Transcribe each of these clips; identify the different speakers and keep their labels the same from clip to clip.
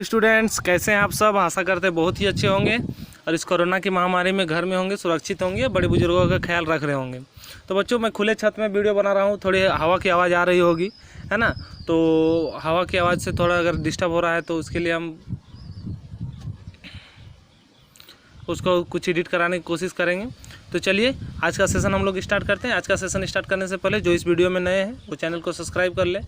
Speaker 1: Students, कैसे हैं आप सब? आशा करते हैं बहुत ही अच्छे होंगे और इस कोरोना की महामारी में घर में होंगे, सुरक्षित होंगे, बड़े बुजुर्गों का ख्याल रख रहे होंगे। तो बच्चों, मैं खुले छत में वीडियो बना रहा हूँ, थोड़ी हवा की आवाज़ आ रही होगी, है ना? तो हवा की आवाज़ से थोड़ा अगर डिस्टर्ब हो रहा है तो उसके लिए हम उसको कुछ एडिट कराने की कोशिश करेंगे। तो चलिए आज का सेशन हम लोग स्टार्ट करते हैं। आज का सेशन स्टार्ट करने से पहले जो इस वीडियो में नए हैं वो चैनल को सब्सक्राइब कर ले,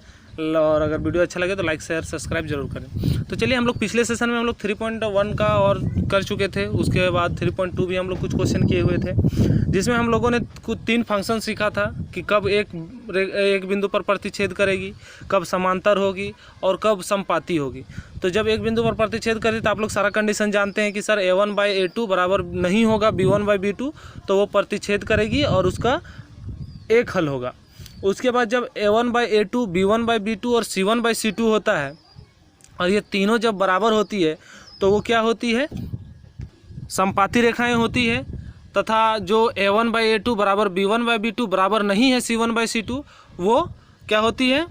Speaker 1: और अगर वीडियो अच्छा लगे तो लाइक शेयर सब्सक्राइब जरूर करें। तो चलिए, हम लोग पिछले सेशन में हम लोग 3.1 का और कर चुके थे, उसके बाद 3.2 भी हम लोग कुछ क्वेश्चन किए हुए थे, जिसमें हम लोगों ने कुछ 3 फंक्शन सीखा था कि कब एक बिंदु पर प्रतिच्छेद करेगी, कब समांतर होगी और कब समपाती होगी। तो जब एक बिंदु पर प्रतिच्छेद करेगी तो आप लोग सारा कंडीशन जानते हैं कि सर a1/a2 बराबर नहीं होगा b1/b2, तो वो प्रतिच्छेद करेगी और उसका एक हल होगा। उसके बाद जब a1/a2 b1/b2 और c1/c2 होता है और ये तीनों जब बराबर होती है तो वो क्या होती है? समपाती रेखाएं होती है। तथा जो a1/a2 बराबर b1/b2 बराबर नहीं है c1/c2, वो क्या होती है?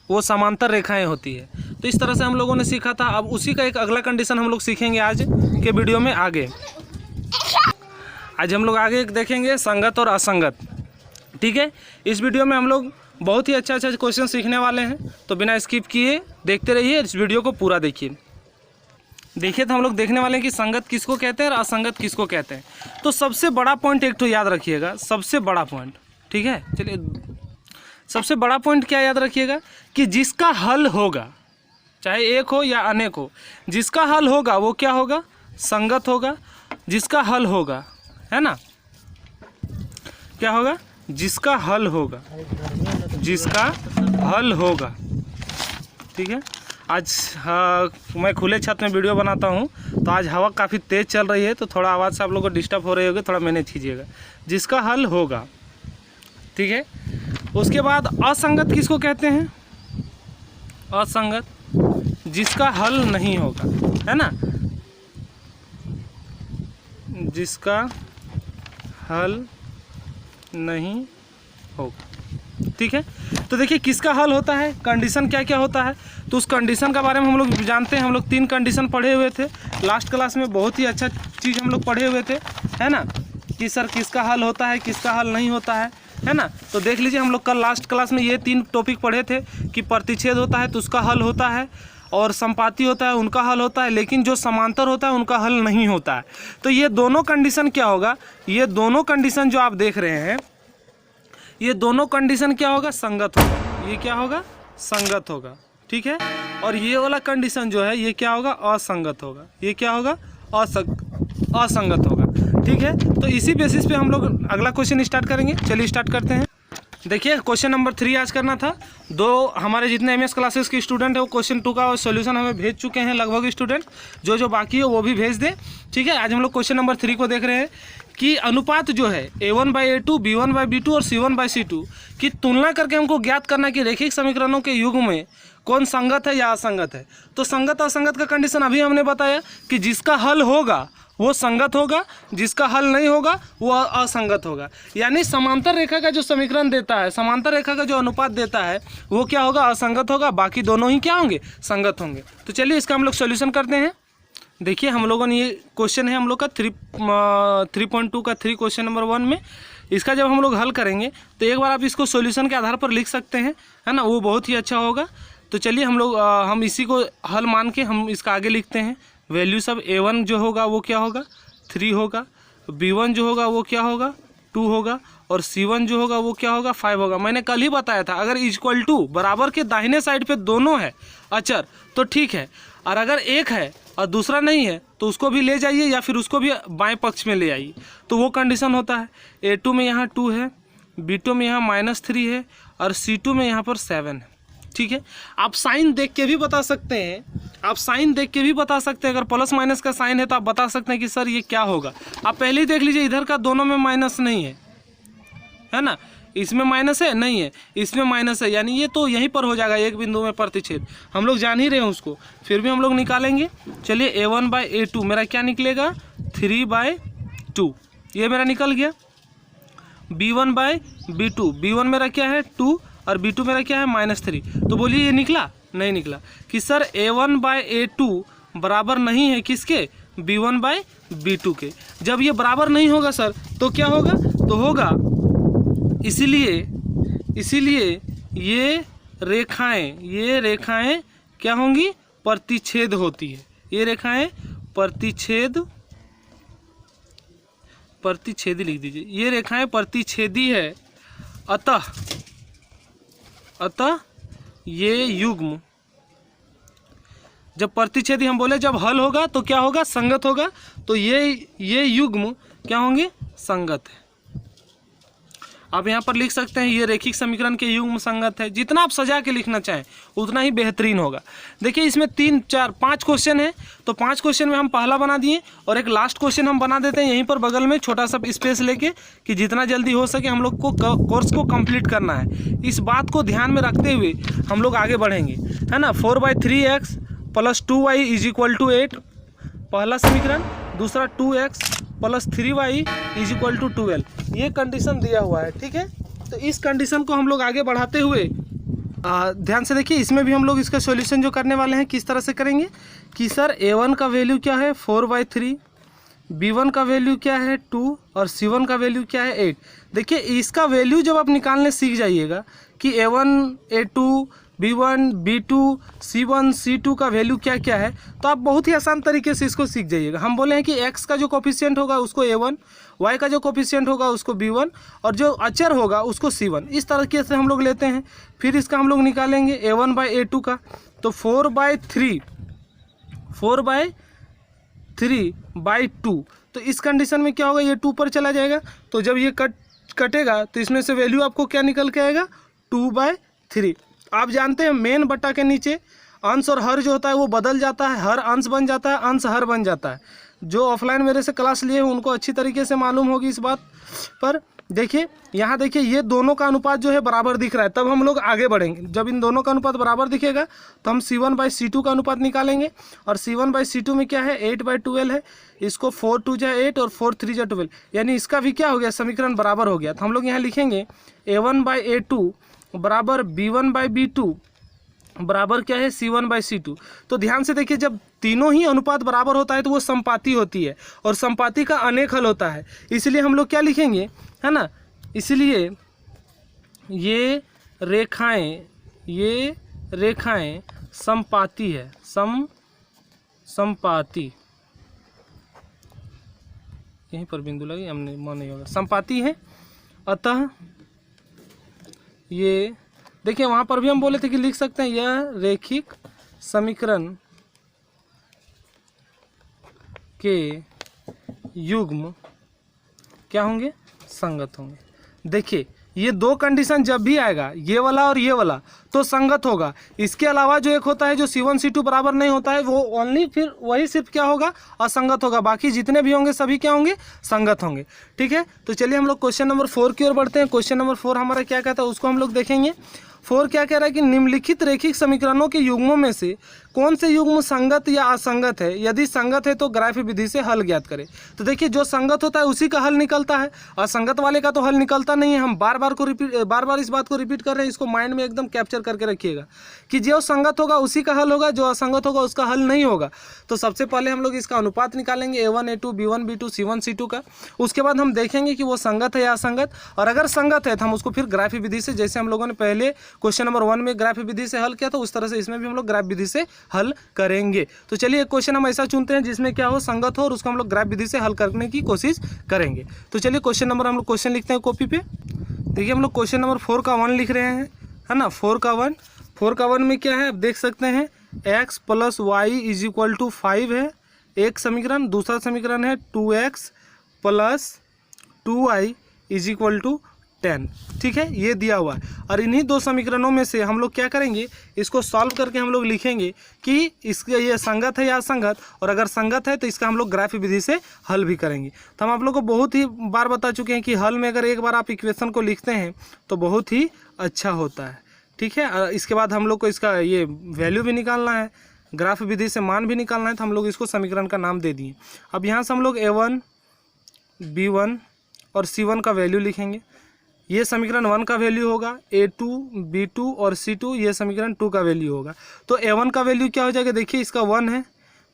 Speaker 1: वो समांतर रेखाएं होती है। तो इस तरह से हम लोगों ने सीखा था। अब उसी का एक अगला कंडीशन हम लोग सीखेंगे आज के वीडियो में आगे। आज हम लोग आगे देखेंगे संगत और असंगत, ठीक है? इस वीडियो में हम लोग बहुत ही अच्छा क्वेश्चन सीखने वाले हैं, तो बिना स्किप किए देखते रहिए, इस वीडियो को पूरा देखिए। देखिए, तो हम लोग देखने वाले हैं कि संगत किसको कहते हैं और असंगत किसको कहते हैं। तो सबसे बड़ा पॉइंट एक तो याद रखिएगा, सबसे बड़ा पॉइंट, ठीक है? चलिए, सबसे बड़ा पॉइंट क्या याद रखिएगा कि जिसका हल होगा, चाहे एक हो या अनेक हो, जिसका हल होगा वो क्या होगा? संगत होगा। जिसका हल होगा, है ना, क्या होगा? जिसका हल होगा, जिसका हल होगा, ठीक है? आज मैं खुले छत में वीडियो बनाता हूँ, तो आज हवा काफ़ी तेज़ चल रही है, तो थोड़ा आवाज़ से आप लोगों को डिस्टर्ब हो रही होगी, थोड़ा मैनेज कीजिएगा। जिसका हल होगा, ठीक है? उसके बाद असंगत किसको कहते हैं? असंगत, जिसका हल नहीं होगा, है ना? जिसका हल नहीं होगा, ठीक है? तो देखिए, किसका हल होता है, कंडीशन क्या क्या होता है, तो उस कंडीशन का बारे में हम लोग जानते हैं। हम लोग 3 कंडीशन पढ़े हुए थे लास्ट क्लास में, बहुत ही अच्छा चीज़ हम लोग पढ़े हुए थे, है ना? कि सर किसका हल होता है, किसका हल नहीं होता है ना? तो देख लीजिए, हम लोग कल लास्ट क्लास में ये 3 टॉपिक पढ़े थे कि प्रतिच्छेद होता है तो उसका हल होता है, और समपाती होता है उनका हल होता है, लेकिन जो समांतर होता है उनका हल नहीं होता है। तो ये दोनों कंडीशन क्या होगा? ये दोनों कंडीशन जो आप देख रहे हैं, ये दोनों कंडीशन क्या होगा? संगत होगा। ये क्या होगा? संगत होगा, ठीक है? और ये वाला कंडीशन जो है ये क्या होगा? असंगत होगा। ये क्या होगा? असंगत होगा, ठीक है? तो इसी बेसिस पे हम लोग अगला क्वेश्चन स्टार्ट करेंगे। चलिए स्टार्ट करते हैं। देखिए, क्वेश्चन नंबर 3 आज करना था। 2 हमारे जितने एमएस क्लासेस के स्टूडेंट है वो क्वेश्चन 2 का सॉल्यूशन हमें भेज चुके हैं लगभग स्टूडेंट। जो बाकी है वो भी भेज दें, ठीक है? आज हम लोग क्वेश्चन नंबर 3 को देख रहे हैं कि अनुपात जो है a1/a2 b1/b2 और c1/c2 की तुलना करके हमको ज्ञात करना कि रैखिक समीकरणों के युग में कौन संगत है या असंगत है। तो संगत असंगत का कंडीशन अभी हमने बताया कि जिसका हल होगा वो संगत होगा, जिसका हल नहीं होगा वो असंगत होगा। यानी समांतर रेखा का जो समीकरण देता है, समांतर रेखा का जो अनुपात देता है वो क्या होगा? असंगत होगा। बाकी दोनों ही क्या होंगे? संगत होंगे। तो चलिए इसका हम लोग सॉल्यूशन करते हैं। देखिए, हम लोगों ने ये क्वेश्चन है हम लोग का 3.2 का 3 क्वेश्चन नंबर 1 में। इसका जब हम लोग हल करेंगे तो एक बार आप इसको सॉल्यूशन के आधार पर लिख सकते हैं, है ना? वो बहुत ही अच्छा होगा। तो चलिए हम इसी को हल मान के हम इसका आगे लिखते हैं। वैल्यू सब a1 जो होगा वो क्या होगा? 3 होगा, b1 जो होगा वो क्या होगा? 2 होगा, और c1 जो होगा वो क्या होगा? 5 होगा। मैंने कल ही बताया था, अगर इक्वल टू बराबर के दाहिने साइड पे दोनों है अचर तो ठीक है, और अगर एक है और दूसरा नहीं है तो उसको भी ले जाइए या फिर उसको भी बाएं पक्ष में ले आइए, तो वो कंडीशन होता है। a2 में यहाँ 2 है, b2 में यहाँ -3 है, और c2 में यहाँ पर 7 है, ठीक है? आप साइन देख के भी बता सकते हैं, आप साइन देख के भी बता सकते हैं। अगर प्लस माइनस का साइन है तो आप बता सकते हैं कि सर ये क्या होगा। आप पहले ही देख लीजिए, इधर का दोनों में माइनस नहीं है, है ना? इसमें माइनस है नहीं है, इसमें माइनस है, यानी ये तो यहीं पर हो जाएगा एक बिंदु में प्रतिच्छेद। हम लोग जान ही रहे हैं उसको, फिर भी हम लोग निकालेंगे। चलिए A1/A2 मेरा क्या निकलेगा 3/2, ये मेरा निकल गया। B1/B2, B1 मेरा क्या है 2 और B2 मेरा क्या है -3। तो बोलिए ये निकला? नहीं निकला। कि सर A1/A2 बराबर नहीं है किसके? B1/B2 के। जब ये बराबर नहीं होगा सर तो क्या होगा? तो होगा इसीलिए ये रेखाएं क्या होंगी? प्रतिच्छेद होती है। ये रेखाएं प्रतिच्छेदी लिख दीजिए, ये रेखाएं प्रतिच्छेदी है। अतः ये युग्म, जब प्रतिच्छेदी हम बोले जब हल होगा तो क्या होगा? संगत होगा। तो ये युग्म क्या होंगे? संगत है। आप यहाँ पर लिख सकते हैं ये रेखिक समीकरण के युग्म संगत है। जितना आप सजा के लिखना चाहें उतना ही बेहतरीन होगा। देखिए इसमें 3, 4, 5 क्वेश्चन है, तो 5 क्वेश्चन में हम पहला बना दिए और एक लास्ट क्वेश्चन हम बना देते हैं यहीं पर बगल में छोटा सा स्पेस लेके, कि जितना जल्दी हो सके हम लोग को कोर्स को कंप्लीट करना है। इस बात को ध्यान में रखते हुए हम लोग आगे बढ़ेंगे, है ना। 4/3x + 2y = 8 पहला समीकरण, दूसरा 2x + 3y = 12, ये कंडीशन दिया हुआ है, ठीक है। तो इस कंडीशन को हम लोग आगे बढ़ाते हुए ध्यान से देखिए, इसमें भी हम लोग इसका सॉल्यूशन जो करने वाले हैं किस तरह से करेंगे कि सर A1 का वैल्यू क्या है 4/3, B1 का वैल्यू क्या है 2 और C1 का वैल्यू क्या है 8। देखिए इसका वैल्यू जब आप निकालने सीख जाइएगा कि A1, A2, B1, B2, C1, C2 का वैल्यू क्या क्या है, तो आप बहुत ही आसान तरीके से इसको सीख जाइएगा। हम बोले हैं कि x का जो कोफिशिएंट होगा उसको A1, y का जो कोफिशिएंट होगा उसको B1 और जो अचर होगा उसको C1, इस तरीके से हम लोग लेते हैं। फिर इसका हम लोग निकालेंगे A1/A2 का, तो 4/3/2। तो इस कंडीशन में क्या होगा? ये 2 पर चला जाएगा, तो जब ये कटेगा तो इसमें से वैल्यू आपको क्या निकल के आएगा? 2/3। आप जानते हैं मेन बट्टा के नीचे अंश और हर जो होता है वो बदल जाता है, हर अंश बन जाता है, अंश हर बन जाता है। जो ऑफलाइन मेरे से क्लास लिए हैं उनको अच्छी तरीके से मालूम होगी इस बात पर। देखिए यहाँ देखिए ये दोनों का अनुपात जो है बराबर दिख रहा है, तब हम लोग आगे बढ़ेंगे। जब इन दोनों का अनुपात बराबर दिखेगा तो हम C1/C2 का अनुपात निकालेंगे, और C1/C2 में क्या है 8/12 है। इसको 4 2 जा 8 और 4 3 जा 12, यानी इसका भी क्या हो गया? समीकरण बराबर हो गया। तो हम लोग यहाँ लिखेंगे A1/A2 बराबर B1/B2 बराबर क्या है? C1/C2। तो ध्यान से देखिए, जब तीनों ही अनुपात बराबर होता है तो वो समपाती होती है, और समपाती का अनेक हल होता है। इसलिए हम लोग क्या लिखेंगे, है ना, इसलिए ये रेखाएं समपाती है, समपाती, यहीं पर बिंदु लगी, हमने मन नहीं होगा, समपाती है। अतः ये देखिए वहाँ पर भी हम बोले थे कि लिख सकते हैं यह रेखिक समीकरण के युग्म क्या होंगे? संगत होंगे। देखिए ये दो कंडीशन जब भी आएगा, ये वाला और ये वाला, तो संगत होगा। इसके अलावा जो एक होता है जो C1 C2 बराबर नहीं होता है, वो ओनली फिर वही सिर्फ क्या होगा? असंगत होगा। बाकी जितने भी होंगे सभी क्या होंगे? संगत होंगे। ठीक है, तो चलिए हम लोग क्वेश्चन नंबर 4 की ओर बढ़ते हैं। क्वेश्चन नंबर 4 हमारा क्या कहता है उसको हम लोग देखेंगे। 4 क्या कह रहा है कि निम्नलिखित रेखिक समीकरणों के युग्मों में से कौन से युग्म संगत या असंगत है? यदि संगत है तो ग्राफ विधि से हल ज्ञात करें। तो देखिए जो संगत होता है उसी का हल निकलता है, असंगत वाले का तो हल निकलता नहीं है। हम बार बार इस बात को रिपीट कर रहे हैं, इसको माइंड में एकदम कैप्चर करके रखिएगा कि जो संगत होगा उसी का हल होगा, जो असंगत होगा उसका हल नहीं होगा। तो सबसे पहले हम लोग इसका अनुपात निकालेंगे A1 A2 B1 B2 C1 C2 का। उसके बाद हम देखेंगे कि वो संगत है या असंगत, और अगर संगत है तो हम उसको फिर ग्राफ विधि से, जैसे हम लोगों ने पहले क्वेश्चन नंबर 1 में ग्राफ विधि से हल किया था, उस तरह से इसमें भी हम लोग ग्राफ विधि से हल करेंगे। तो चलिए एक क्वेश्चन हम ऐसा चुनते हैं जिसमें क्या हो, संगत हो, और उसको हम लोग ग्राफ विधि से हल करने की कोशिश करेंगे। तो चलिए क्वेश्चन नंबर हम लोग क्वेश्चन लिखते हैं कॉपी पे। देखिए हम लोग क्वेश्चन नंबर 4 का 1 लिख रहे हैं, है ना। 4 का 1 में क्या है आप देख सकते हैं, x + y = 5 है एक समीकरण। दूसरा समीकरण है 2x + 2y = 10। ठीक है, ये दिया हुआ है। और इन्हीं दो समीकरणों में से हम लोग क्या करेंगे, इसको सॉल्व करके हम लोग लिखेंगे कि इसका ये संगत है या असंगत, और अगर संगत है तो इसका हम लोग ग्राफ विधि से हल भी करेंगे। तो हम आप लोग को बहुत ही बार बता चुके हैं कि हल में अगर एक बार आप इक्वेशन को लिखते हैं तो बहुत ही अच्छा होता है। ठीक है, इसके बाद हम लोग को इसका ये वैल्यू भी निकालना है, ग्राफ विधि से मान भी निकालना है, तो हम लोग इसको समीकरण का नाम दे दिए। अब यहाँ से हम लोग A1, B1 और C1 का वैल्यू लिखेंगे। ये समीकरण 1 का वैल्यू होगा, A2, B2 और C2 ये समीकरण 2 का वैल्यू होगा। तो A1 का वैल्यू क्या हो जाएगा, देखिए इसका 1 है,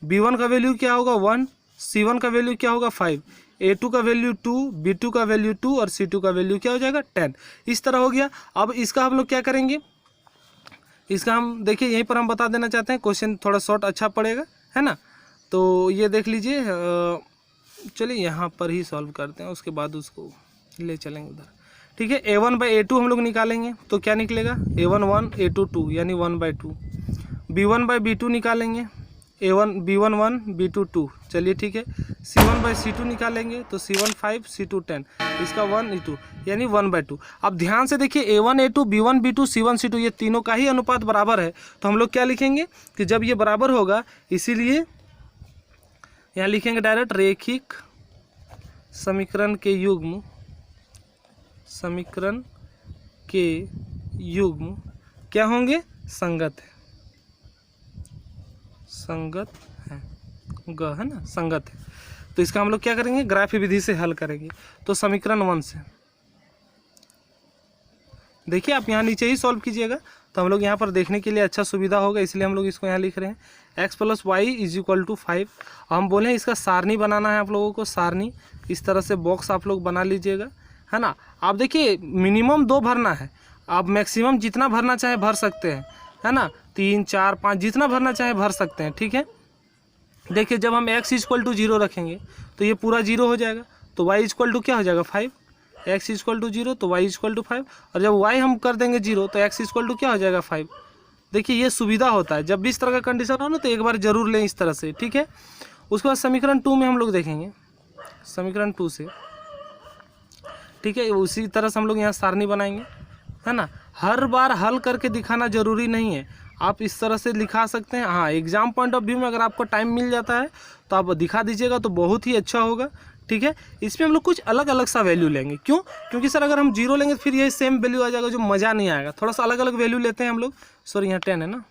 Speaker 1: B1 का वैल्यू क्या होगा 1, C1 का वैल्यू क्या होगा 5, A2 का वैल्यू 2, B2 का वैल्यू 2 और C2 का वैल्यू क्या हो जाएगा 10। इस तरह हो गया। अब इसका हम लोग क्या करेंगे, इसका हम देखिए यहीं पर हम बता देना चाहते हैं, क्वेश्चन थोड़ा शॉर्ट अच्छा पड़ेगा, है ना। तो ये देख लीजिए, चलिए यहाँ पर ही सॉल्व करते हैं, उसके बाद उसको ले चलेंगे उधर। ठीक है, A1/A2 हम लोग निकालेंगे तो क्या निकलेगा, A1 1, A2 2 यानी 1/2। B1/B2 निकालेंगे, B1 1, B2 2। चलिए ठीक है, C1/C2 निकालेंगे तो C1 5, C2 10, इसका 1 2 यानी 1/2। अब ध्यान से देखिए, A1 A2 B1 B2 C1 C2 ये तीनों का ही अनुपात बराबर है, तो हम लोग क्या लिखेंगे कि जब ये बराबर होगा, इसीलिए यहाँ लिखेंगे डायरेक्ट रेखिक समीकरण के युग्म, समीकरण के युग्म क्या होंगे, संगत है, संगत है, ग है ना, संगत है। तो इसका हम लोग क्या करेंगे, ग्राफ विधि से हल करेंगे। तो समीकरण 1 से देखिए, आप यहाँ नीचे ही सॉल्व कीजिएगा तो हम लोग यहाँ पर देखने के लिए अच्छा सुविधा होगा, इसलिए हम लोग इसको यहाँ लिख रहे हैं x + y = 5। हम बोले हैं इसका सारणी बनाना है आप लोगों को, सारणी इस तरह से बॉक्स आप लोग बना लीजिएगा, है ना। आप देखिए मिनिमम 2 भरना है, आप मैक्सिमम जितना भरना चाहे भर सकते हैं, है ना, 3 4 5 जितना भरना चाहे भर सकते हैं। ठीक है, देखिए जब हम x = 0 रखेंगे तो ये पूरा 0 हो जाएगा, तो y = क्या हो जाएगा 5, x = 0 तो y = 5, और जब y हम कर देंगे 0 तो x = क्या हो जाएगा 5। देखिए ये सुविधा होता है, जब भी इस तरह का कंडीशन हो ना तो एक बार जरूर लें इस तरह से। ठीक है, उसके बाद समीकरण 2 में हम लोग देखेंगे, समीकरण 2 से ठीक है, उसी तरह से हम लोग यहाँ सारणी बनाएंगे, है ना। हर बार हल करके दिखाना जरूरी नहीं है, आप इस तरह से लिखा सकते हैं। हाँ, एग्जाम पॉइंट ऑफ व्यू में अगर आपको टाइम मिल जाता है तो आप दिखा दीजिएगा तो बहुत ही अच्छा होगा। ठीक है, इसमें हम लोग कुछ अलग अलग सा वैल्यू लेंगे, क्यों, क्योंकि सर अगर हम 0 लेंगे तो फिर ये सेम वैल्यू आ जाएगा, जो मज़ा नहीं आएगा। थोड़ा सा अलग अलग वैल्यू लेते हैं हम लोग। सॉरी, यहाँ 10 है ना।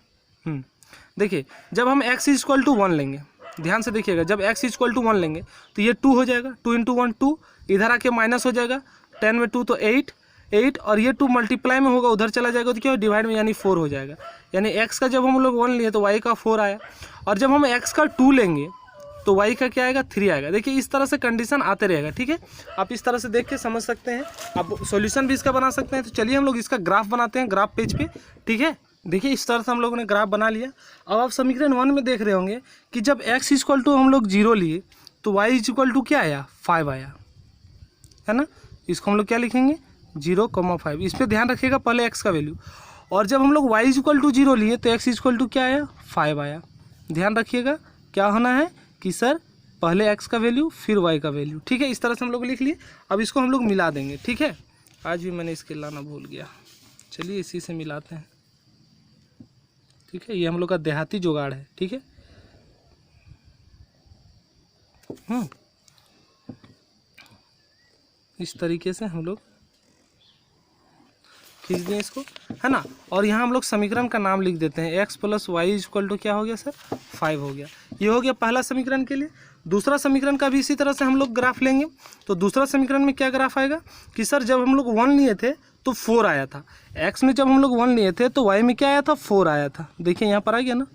Speaker 1: देखिए जब हम x = 1 लेंगे, ध्यान से देखिएगा, जब x = 1 लेंगे तो ये 2 हो जाएगा, 2 × 1 2, इधर आके माइनस हो जाएगा, 10 में 2 तो 8, और ये 2 मल्टीप्लाई में होगा, उधर चला जाएगा तो क्या डिवाइड में, यानी 4 हो जाएगा। यानी x का जब हम लोग 1 लिए तो y का 4 आया, और जब हम x का 2 लेंगे तो y का क्या आएगा 3 आएगा। देखिए इस तरह से कंडीशन आते रहेगा। ठीक है, आप इस तरह से देख के समझ सकते हैं, आप सॉल्यूशन भी इसका बना सकते हैं। तो चलिए हम लोग इसका ग्राफ बनाते हैं, ग्राफ पेज पे। ठीक है, देखिए इस तरह से हम लोगों ने ग्राफ बना लिया। अब आप समीकरण 1 में देख रहे होंगे कि जब x = हम लोग 0 लिए तो y = क्या आया 5 आया, है ना। इसको हम लोग क्या लिखेंगे 0,5, इस पर ध्यान रखिएगा, पहले x का वैल्यू। और जब हम लोग y = 0 लिए तो x = क्या आया 5 आया। ध्यान रखिएगा क्या होना है कि सर पहले x का वैल्यू फिर y का वैल्यू। ठीक है, इस तरह से हम लोग लिख लिए। अब इसको हम लोग मिला देंगे। ठीक है, आज भी मैंने इसके लाना भूल गया, चलिए इसी से मिलाते हैं। ठीक है, ये हम लोग का देहाती जुगाड़ है। ठीक है, इस तरीके से हम लोग खींच दें इसको, है ना। और यहाँ हम लोग समीकरण का नाम लिख देते हैं, x + y = क्या हो गया सर 5 हो गया। ये हो गया पहला समीकरण के लिए। दूसरा समीकरण का भी इसी तरह से हम लोग ग्राफ लेंगे। तो दूसरा समीकरण में क्या ग्राफ आएगा कि सर जब हम लोग 1 लिए थे तो 4 आया था, x में जब हम लोग 1 लिए थे तो y में क्या आया था 4 आया था। देखिए यहाँ पर आ गया ना,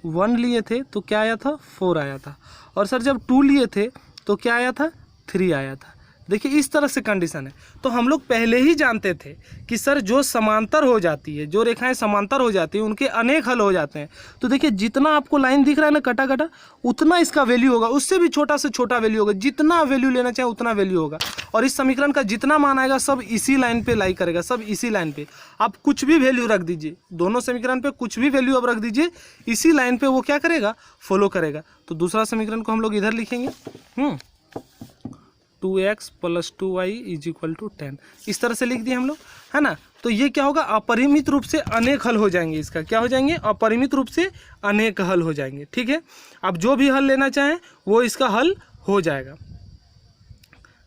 Speaker 1: 1 लिए थे तो क्या आया था 4 आया था, और सर जब 2 लिए थे तो क्या आया था 3 आया था। देखिए इस तरह से कंडीशन है। तो हम लोग पहले ही जानते थे कि सर जो समांतर हो जाती है, जो रेखाएं समांतर हो जाती है उनके अनेक हल हो जाते हैं। तो देखिए जितना आपको लाइन दिख रहा है ना कटा कटा, उतना इसका वैल्यू होगा, उससे भी छोटा से छोटा वैल्यू होगा, जितना वैल्यू लेना चाहे उतना वैल्यू होगा। और इस समीकरण का जितना मान आएगा सब इसी लाइन पे लाई करेगा, सब इसी लाइन पे। आप कुछ भी वैल्यू रख दीजिए, दोनों समीकरण पे कुछ भी वैल्यू अब रख दीजिए, इसी लाइन पे वो क्या करेगा फॉलो करेगा। तो दूसरा समीकरण को हम लोग इधर लिखेंगे। 2x + 2y = 10। इस तरह से लिख दिए हम लोग, है ना। तो ये क्या होगा, अपरिमित रूप से अनेक हल हो जाएंगे। इसका क्या हो जाएंगे, अपरिमित रूप से अनेक हल हो जाएंगे, ठीक है। अब जो भी हल लेना चाहें वो इसका हल हो जाएगा,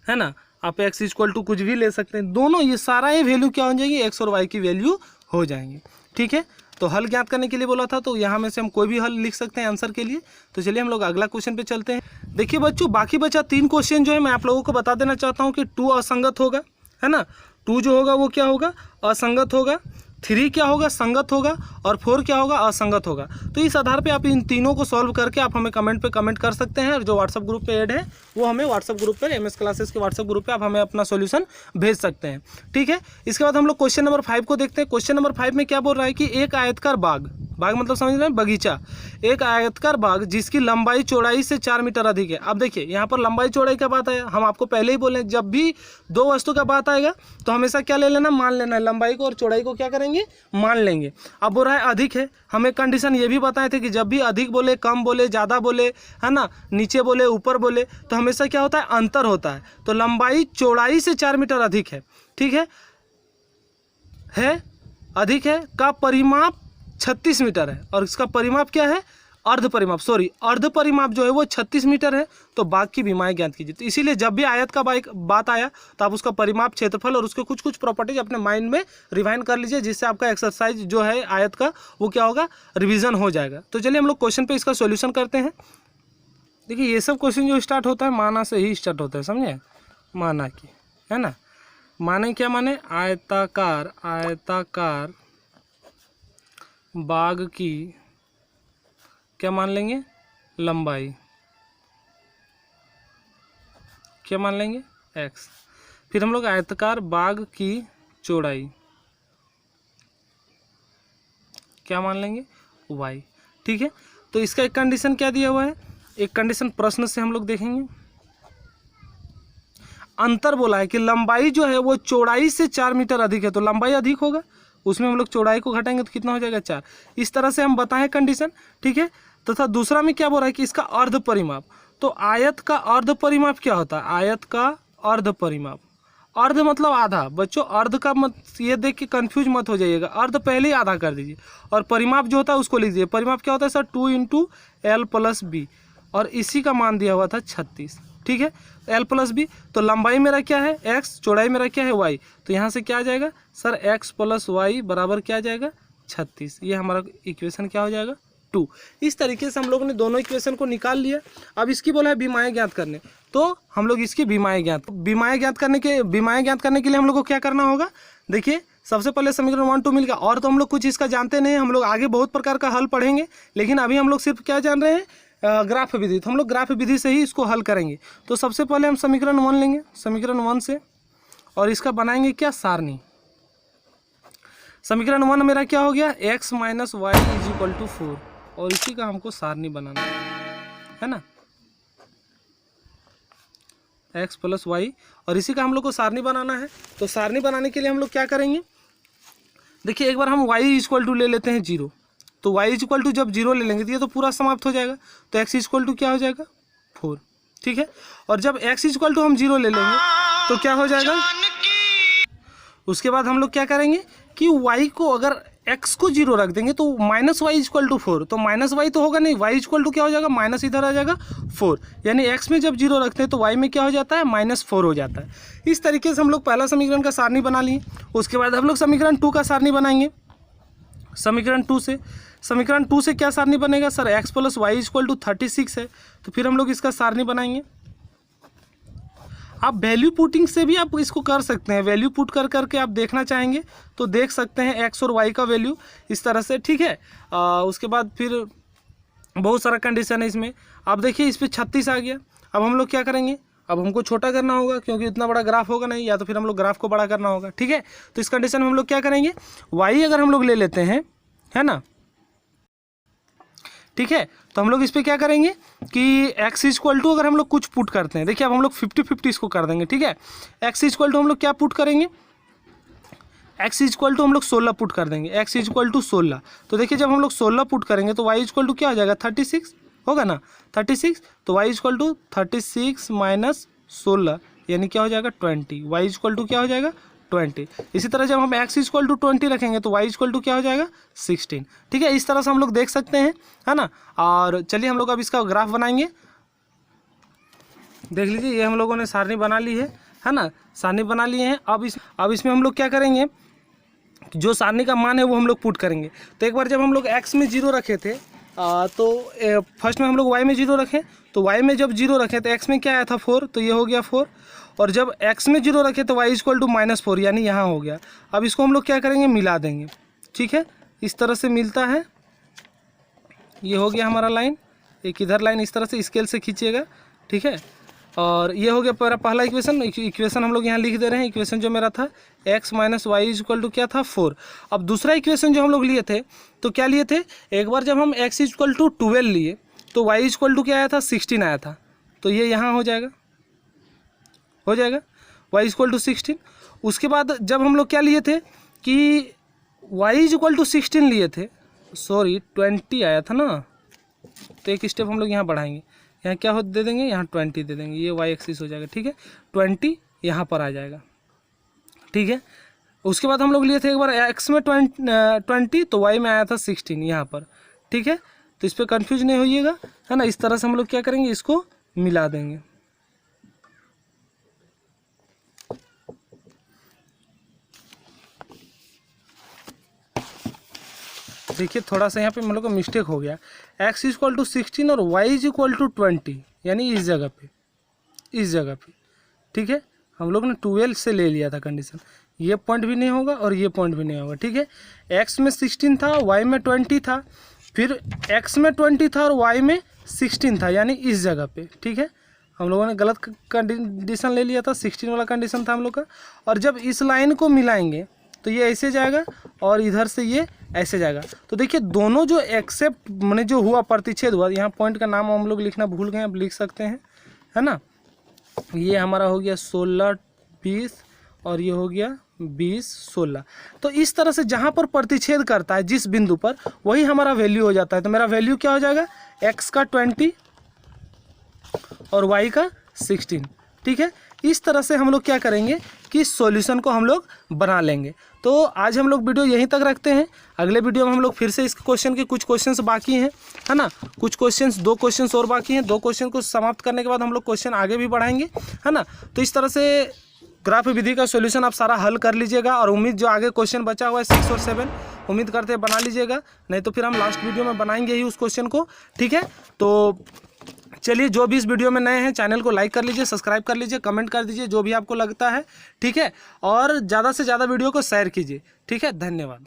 Speaker 1: है ना। आप x = कुछ भी ले सकते हैं, दोनों ये सारा ये वैल्यू क्या हो जाएगी, x और y की वैल्यू हो जाएंगी, ठीक है। तो हल ज्ञात करने के लिए बोला था, तो यहाँ में से हम कोई भी हल लिख सकते हैं आंसर के लिए। तो चलिए हम लोग अगला क्वेश्चन पे चलते हैं। देखिए बच्चों, बाकी बचा 3 क्वेश्चन जो है मैं आप लोगों को बता देना चाहता हूँ कि 2 असंगत होगा, है ना। 2 जो होगा वो क्या होगा, असंगत होगा। 3 क्या होगा, संगत होगा। और 4 क्या होगा, असंगत होगा। तो इस आधार पे आप इन तीनों को सॉल्व करके आप हमें कमेंट पे कमेंट कर सकते हैं, और जो व्हाट्सअप ग्रुप पे ऐड है वो हमें व्हाट्सअप ग्रुप पे, MS क्लासेस के व्हाट्सअप ग्रुप पे आप हमें अपना सॉल्यूशन भेज सकते हैं, ठीक है। इसके बाद हम लोग क्वेश्चन नंबर 5 को देखते हैं। क्वेश्चन नंबर 5 में क्या बोल रहा है कि एक आयतकार बाग, बाग मतलब समझ रहे हैं, बगीचा। एक आयतकार बाग जिसकी लंबाई चौड़ाई से 4 मीटर अधिक है। अब देखिए यहाँ पर लंबाई चौड़ाई का बात आया, हम आपको पहले ही बोले जब भी 2 वस्तु का बात आएगा तो हमेशा क्या ले लेना, मान लेना है। लंबाई को और चौड़ाई को क्या करेंगे, मान लेंगे। अब बोल रहा है अधिक है, हमें कंडीशन ये भी बताए थे कि जब भी अधिक बोले, कम बोले, ज़्यादा बोले, है ना, नीचे बोले, ऊपर बोले, तो हमेशा क्या होता है, अंतर होता है। तो लंबाई चौड़ाई से 4 मीटर अधिक है, ठीक है, अधिक है, का परिमाप 36 मीटर है। और इसका परिमाप क्या है, अर्ध परिमाप जो है वो 36 मीटर है। तो बाग की विमाएं ज्ञात कीजिए। तो इसीलिए जब भी आयत का बात आया तो आप उसका परिमाप, क्षेत्रफल और उसके कुछ कुछ प्रॉपर्टीज अपने माइंड में रिवाइंड कर लीजिए, जिससे आपका एक्सरसाइज जो है आयत का वो क्या होगा, रिवीजन हो जाएगा। तो चलिए हम लोग क्वेश्चन पे इसका सॉल्यूशन करते हैं। देखिए ये सब क्वेश्चन जो स्टार्ट होता है माना से ही स्टार्ट होता है, समझे, माना की, है ना। माने क्या माने, आयताकार बाग की क्या मान लेंगे, लंबाई, क्या मान लेंगे, x। फिर हम लोग आयताकार बाग की चौड़ाई क्या मान लेंगे, y, ठीक है। तो इसका एक कंडीशन क्या दिया हुआ है, एक कंडीशन प्रश्न से हम लोग देखेंगे। अंतर बोला है कि लंबाई जो है वो चौड़ाई से 4 मीटर अधिक है, तो लंबाई अधिक होगा, उसमें हम लोग चौड़ाई को घटाएंगे तो कितना हो जाएगा, 4। इस तरह से हम बताएं कंडीशन, ठीक है। तथा दूसरा में क्या बोल रहा है कि इसका अर्ध परिमाप। तो आयत का अर्ध परिमाप क्या होता है, आयत का अर्ध परिमाप, अर्ध मतलब आधा। बच्चों अर्ध का मत ये देख के कंफ्यूज मत हो जाइएगा, अर्ध पहले ही आधा कर दीजिए, और परिमाप जो होता है उसको लिख दीजिए। परिमाप क्या होता है सर, 2 × L + B, और इसी का मान दिया हुआ था 36, ठीक है, L + B। तो लंबाई मेरा क्या है, x, चौड़ाई मेरा क्या है, y। तो यहाँ से क्या आ जाएगा सर, x + y बराबर क्या आ जाएगा, 36। ये हमारा इक्वेशन क्या हो जाएगा, 2। इस तरीके से हम लोगों ने दोनों इक्वेशन को निकाल लिया। अब इसकी बोला है विमाएं ज्ञात करने, तो हम लोग इसकी विमाएं ज्ञात करने के लिए हम लोग को क्या करना होगा। देखिए सबसे पहले समीकरण 1 2 मिल गया, और तो हम लोग कुछ इसका जानते नहीं, हम लोग आगे बहुत प्रकार का हल पढ़ेंगे, लेकिन अभी हम लोग सिर्फ क्या जान रहे हैं, ग्राफ विधि। तो हम लोग ग्राफ विधि से ही इसको हल करेंगे। तो सबसे पहले हम समीकरण 1 लेंगे, समीकरण 1 से, और इसका बनाएंगे क्या, सारणी। समीकरण 1 मेरा क्या हो गया, x - y = 4, और इसी का हमको सारणी बनाना है ना, x + y, और इसी का हम लोग को सारणी बनाना है। तो सारणी बनाने के लिए हम लोग क्या करेंगे, देखिए एक बार हम y = ले लेते हैं 0। तो y = जब 0 ले लेंगे तो ये तो पूरा समाप्त हो जाएगा। तो x = क्या हो जाएगा, 4, ठीक है। और जब x = हम 0 ले लेंगे तो क्या हो जाएगा, उसके बाद हम लोग क्या करेंगे कि y को, अगर x को 0 रख देंगे तो -y = 4। तो -y तो होगा नहीं, y = क्या हो जाएगा, माइनस इधर आ जाएगा 4। यानी x में जब 0 रखते हैं तो y में क्या हो जाता है, -4 हो जाता है। इस तरीके से हम लोग पहला समीकरण का सारणी बना लिए। उसके बाद हम लोग समीकरण 2 का सारणी बनाएंगे। समीकरण 2 से क्या सारणी बनेगा सर, x + y = 36 है। तो फिर हम लोग इसका सारणी बनाएंगे। आप वैल्यू पुटिंग से भी आप इसको कर सकते हैं, वैल्यू पुट कर करके आप देखना चाहेंगे तो देख सकते हैं x और y का वैल्यू इस तरह से, ठीक है। उसके बाद फिर बहुत सारा कंडीशन है इसमें। आप देखिए इस पर 36 आ गया। अब हम लोग क्या करेंगे, अब हमको छोटा करना होगा क्योंकि इतना बड़ा ग्राफ होगा नहीं, या तो फिर हम लोग ग्राफ को बड़ा करना होगा, ठीक है। तो इस कंडीशन में हम लोग क्या करेंगे, y अगर हम लोग ले लेते हैं, है ना, ठीक है। तो हम लोग इस पर क्या करेंगे कि x = अगर हम लोग कुछ पुट करते हैं, देखिए अब हम लोग 50-50 इसको कर देंगे, ठीक है। x = हम लोग क्या पुट करेंगे, x = हम लोग 16 पुट कर देंगे, x = 16। तो देखिए जब हम लोग 16 पुट करेंगे तो y = क्या हो जाएगा, 36 होगा ना, 36। तो y = 36 - 16, यानी क्या हो जाएगा 20, y इक्वल टू क्या हो जाएगा 20। इसी तरह जब हम x इक्वल टू 20 रखेंगे तो y इक्वल टू क्या हो जाएगा 16। ठीक है, इस तरह से हम लोग देख सकते हैं, है ना। और चलिए हम लोग अब इसका ग्राफ बनाएंगे। देख लीजिए, ये हम लोगों ने सारणी बना ली है ना, सारणी बना लिए हैं। अब इसमें हम लोग क्या करेंगे, जो सारणी का मान है वो हम लोग पुट करेंगे। तो एक बार जब हम लोग x में 0 रखे थे तो फर्स्ट में हम लोग y में 0 रखें, तो y में जब 0 रखे तो x में क्या आया था 4, तो ये हो गया 4। और जब x में 0 रखे तो y इक्वल टू -4 यानी यहाँ हो गया। अब इसको हम लोग क्या करेंगे, मिला देंगे। ठीक है, इस तरह से मिलता है, ये हो गया हमारा लाइन। एक इधर लाइन इस तरह से स्केल से खींचिएगा। ठीक है, और ये हो गया पहला इक्वेशन हम लोग यहाँ लिख दे रहे हैं। इक्वेशन जो मेरा था x minus Y equal to क्या था 4। अब दूसरा इक्वेशन जो हम लोग लिए थे तो क्या लिए थे, एक बार जब हम x इक्वल टू 12 लिए तो y इक्वल टू क्या आया था 16 आया था। तो ये यहाँ हो जाएगा y इक्वल टू 16। उसके बाद जब हम लोग क्या लिए थे कि y इक्वल टू 16 लिए थे, सॉरी 20 आया था ना, तो एक स्टेप हम लोग यहाँ बढ़ाएंगे। यहाँ क्या हो दे देंगे, यहाँ 20 दे देंगे, ये y एक्सिस हो जाएगा। ठीक है, 20 यहाँ पर आ जाएगा। ठीक है, उसके बाद हम लोग लिए थे एक बार x में 20 तो y में आया था 16 यहाँ पर। ठीक है, तो इस पर कंफ्यूज नहीं होइएगा, है ना। इस तरह से हम लोग क्या करेंगे, इसको मिला देंगे। देखिए थोड़ा सा यहाँ पे हम लोग को मिस्टेक हो गया, x इक्वल टू 16 और y इक्वल टू 20 यानी इस जगह पे। ठीक है, हम लोग ने 12 से ले लिया था कंडीशन, ये पॉइंट भी नहीं होगा और ये पॉइंट भी नहीं होगा। ठीक है, x में 16 था, y में 20 था, फिर x में 20 था और y में 16 था यानी इस जगह पे। ठीक है, हम लोगों ने गलत कंडीशन ले लिया था, 16 वाला कंडीशन था हम लोग का। और जब इस लाइन को मिलाएंगे तो ये ऐसे जाएगा और इधर से ये ऐसे जाएगा। तो देखिए दोनों जो एक्सेप्ट मैंने जो हुआ, प्रतिच्छेद हुआ, यहाँ पॉइंट का नाम हम लोग लिखना भूल गए, अब लिख सकते हैं, है ना। ये हमारा हो गया 16 20 और ये हो गया 20 16। तो इस तरह से जहाँ पर प्रतिच्छेद करता है जिस बिंदु पर, वही हमारा वैल्यू हो जाता है। तो मेरा वैल्यू क्या हो जाएगा, x का 20 और y का 16। ठीक है, इस तरह से हम लोग क्या करेंगे कि सॉल्यूशन को हम लोग बना लेंगे। तो आज हम लोग वीडियो यहीं तक रखते हैं। अगले वीडियो में हम लोग फिर से इस क्वेश्चन के कुछ क्वेश्चंस बाकी हैं, है ना, कुछ क्वेश्चंस 2 क्वेश्चंस और बाकी हैं। 2 क्वेश्चन को समाप्त करने के बाद हम लोग क्वेश्चन आगे भी बढ़ाएंगे, है ना। तो इस तरह से ग्राफ विधि का सॉल्यूशन आप सारा हल कर लीजिएगा। और उम्मीद जो आगे क्वेश्चन बचा हुआ है 6 और 7 उम्मीद करते हैं बना लीजिएगा, नहीं तो फिर हम लास्ट वीडियो में बनाएंगे ही उस क्वेश्चन को। ठीक है, तो चलिए जो भी इस वीडियो में नए हैं चैनल को लाइक कर लीजिए, सब्सक्राइब कर लीजिए, कमेंट कर दीजिए जो भी आपको लगता है। ठीक है, और ज़्यादा से ज़्यादा वीडियो को शेयर कीजिए। ठीक है, धन्यवाद।